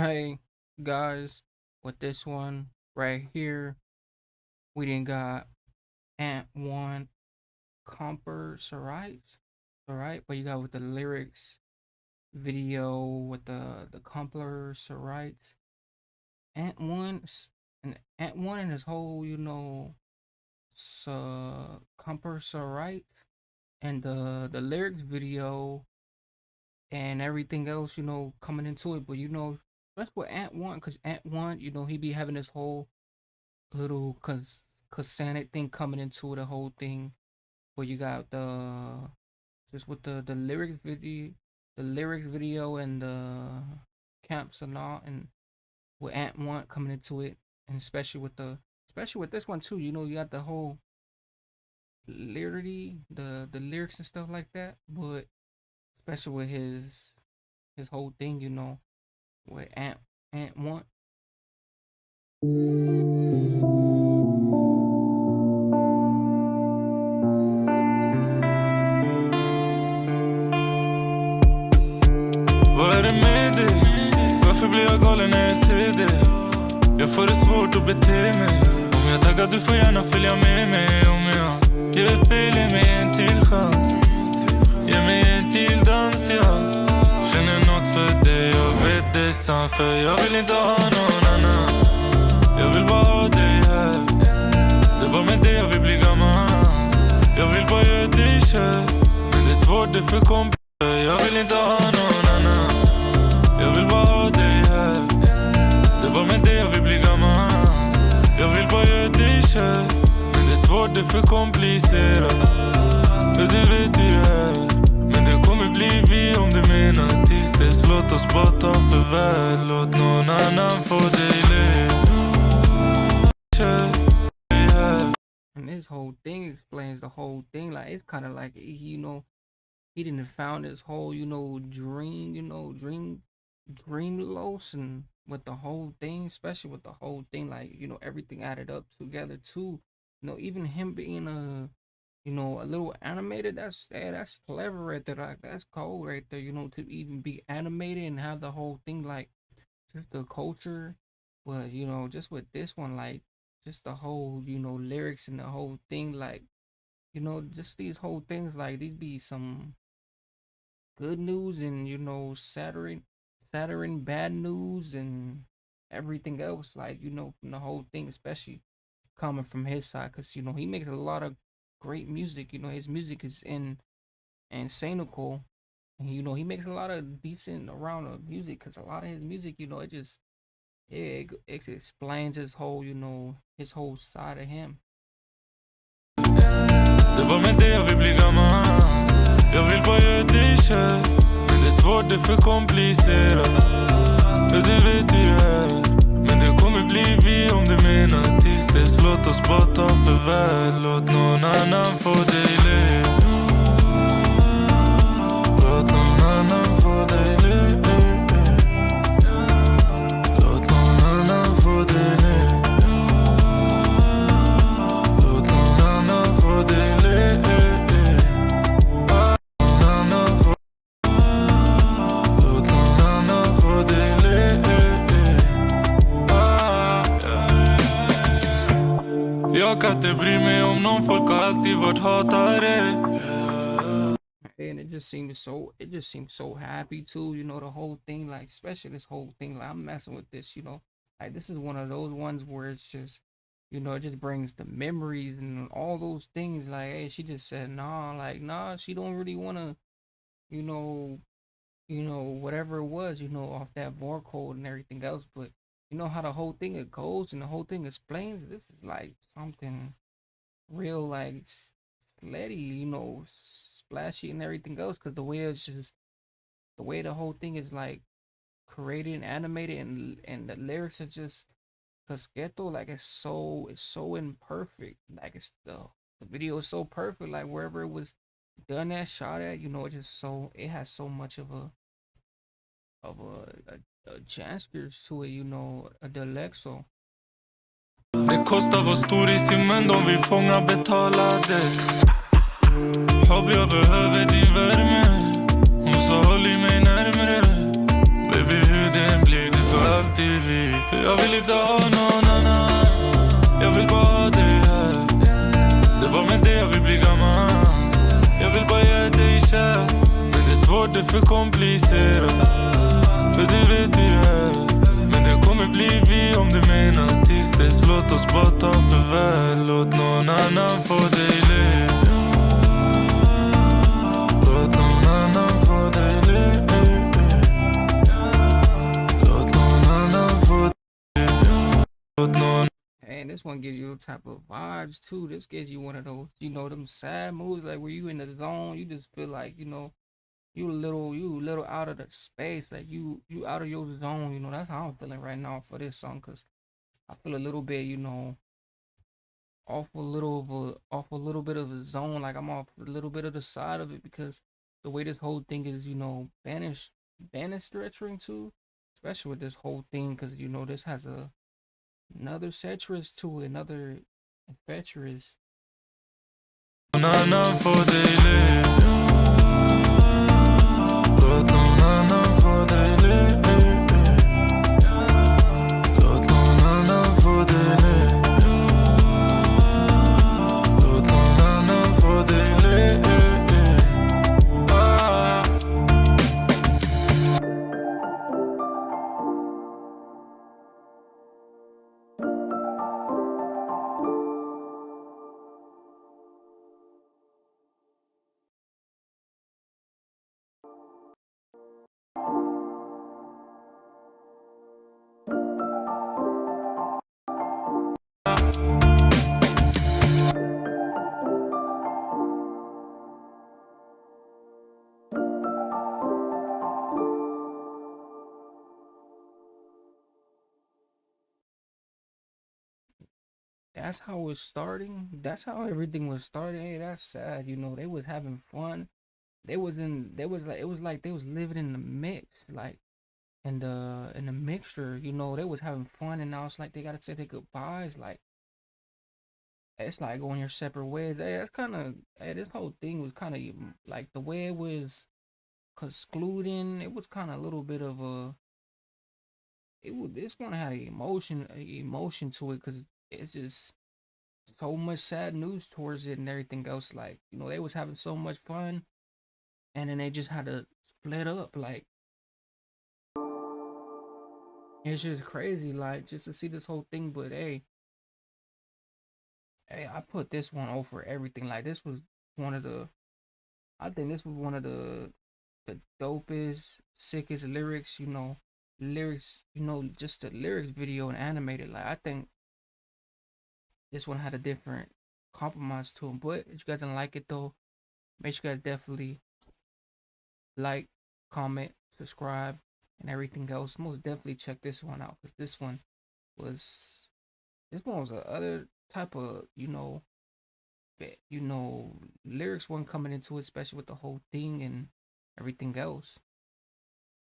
Hey guys, with this one right here, we didn't got Ant One Komplicerat, alright? But you got with the lyrics video with the Komplicerat, Ant One and Ant One and his whole Komplicerat and the lyrics video and everything else coming into it. But that's what Ant One, because Ant One he be having this whole little Kasanic thing coming into the whole thing, where you got the just with the lyrics video and the camps and all, and with Ant One coming into it, and especially with this one too. You got the whole the lyrics and stuff like that, but especially with his whole thing, with Ant One. Vad är det med dig? Varför blir jag galen när jag ser dig? Jag får det svårt att bete mig. Om jag taggar du får gärna följa med mig. Om jag gör fel, ge mig en till chans. Ge mig en till dans, jag känner något för dig. Jag vet det är sant, för jag vill inte ha någon annan. Jag vill bara ha dig här. Det är bara med dig jag vill bli gammal. Jag vill bara göra dig kär. Men det är svårt, det är för komplicerat. Jag vill inte ha någon annan. Jag vill bara ha dig här. Det är bara med dig jag vill bli gammal. Jag vill bara göra dig kär. Men det är svårt, det är för komplicerat. För du vet du är. Men det kommer bli vi om du menar. Tills dess låt oss bara ta farväl. Låt någon annan få dig leva. And this whole thing explains the whole thing. Like, it's kind of like he didn't found his whole dream loss, and with the whole thing, especially with the whole thing, like everything added up together too. Even him being a little animated, that's clever right there. Like, that's cold right there, to even be animated and have the whole thing, like just the culture. But just with this one, like just the whole lyrics and the whole thing, like just these whole things, like these be some good news, and Saturn bad news, and everything else, like from the whole thing, especially coming from his side, because he makes a lot of great music. His music is insanical, and he makes a lot of decent around of music, because a lot of his music, it explains his whole his whole side of him. Det var med det jag vill bli gammal. Jag vill bara göra dig kär. Men det är svårt, det är för komplicerat. För du vet du är. Men det kommer bli vi om du menar. Tills dess låt oss bara ta farväl. Låt någon annan få dig leva. Låt någon annan få dig leva. Låt någon annan få dig leva. Låt någon annan få dig leva. Jag kan inte bry mig om någon, folk har alltid varit hatare. And it just seems so happy too, the whole thing, like especially this whole thing, like I'm messing with this, like this is one of those ones where it's just it just brings the memories and all those things, like, hey, she just said nah, she don't really want to whatever it was, off that war code and everything else. But how the whole thing it goes and the whole thing explains, this is like something real, like slutty, splashy and everything else, because the way the whole thing is like created and animated, and the lyrics are just casqueto, like it's so imperfect, like it's the video is so perfect, like wherever it was done at, shot at, it has so much of a gestures to it, a dialexo. Det kostar vara stor i simmen, de vill fånga betalade. Hopp, jag behöver din värme. Hon sa håll i mig närmare. Baby, hur det blir det för Jag vill inte ha någon annan. Jag vill bara ha dig här. Det är bara med dig jag vill bli gammal. Jag vill bara ge dig kär. Men det är svårt, det är för komplicerat. För du vet du är. Men det kommer bli vi om du menar tills dess. Låt oss bara ta farväl. Låt någon annan få dig le. Låt någon annan få dig le. Låt någon annan få dig le. Låt någon. And this one gives you a type of vibes too. This gives you one of those, them sad moods, like where you in the zone, you just feel like, you a little out of the space, like you out of your zone. That's how I'm feeling right now for this song, cause I feel a little bit, off a little bit of the zone, like I'm off a little bit of the side of it because the way this whole thing is, banished stretching too, especially with this whole thing, cause this has another citrus to it, another infectious. Någon annan få dig le. Låt någon annan få dig le. Låt någon annan få dig le. Låt någon annan få dig le. That's how it's starting. That's how everything was starting. Hey, that's sad. They was having fun. It was like they was living in the mix, like in the mixture. They was having fun, and now it's like they gotta say their goodbyes. Like it's like going your separate ways. Hey, that's kind of hey, this whole thing was kind of like the way it was excluding. It was kind of a little bit of a. This one had emotion to it because it's just so much sad news towards it and everything else. Like they was having so much fun, and then they just had to split up. Like it's just crazy. Like just to see this whole thing. But hey, I put this one over everything. Like this was one of the. I think this was one of the dopest, sickest lyrics. Lyrics. Just the lyrics video and animated. Like I think this one had a different compromise to him. But if you guys didn't like it though, make sure you guys definitely like, comment, subscribe, and everything else. Most definitely check this one out because was this one was a other type of lyrics one coming into it, especially with the whole thing and everything else.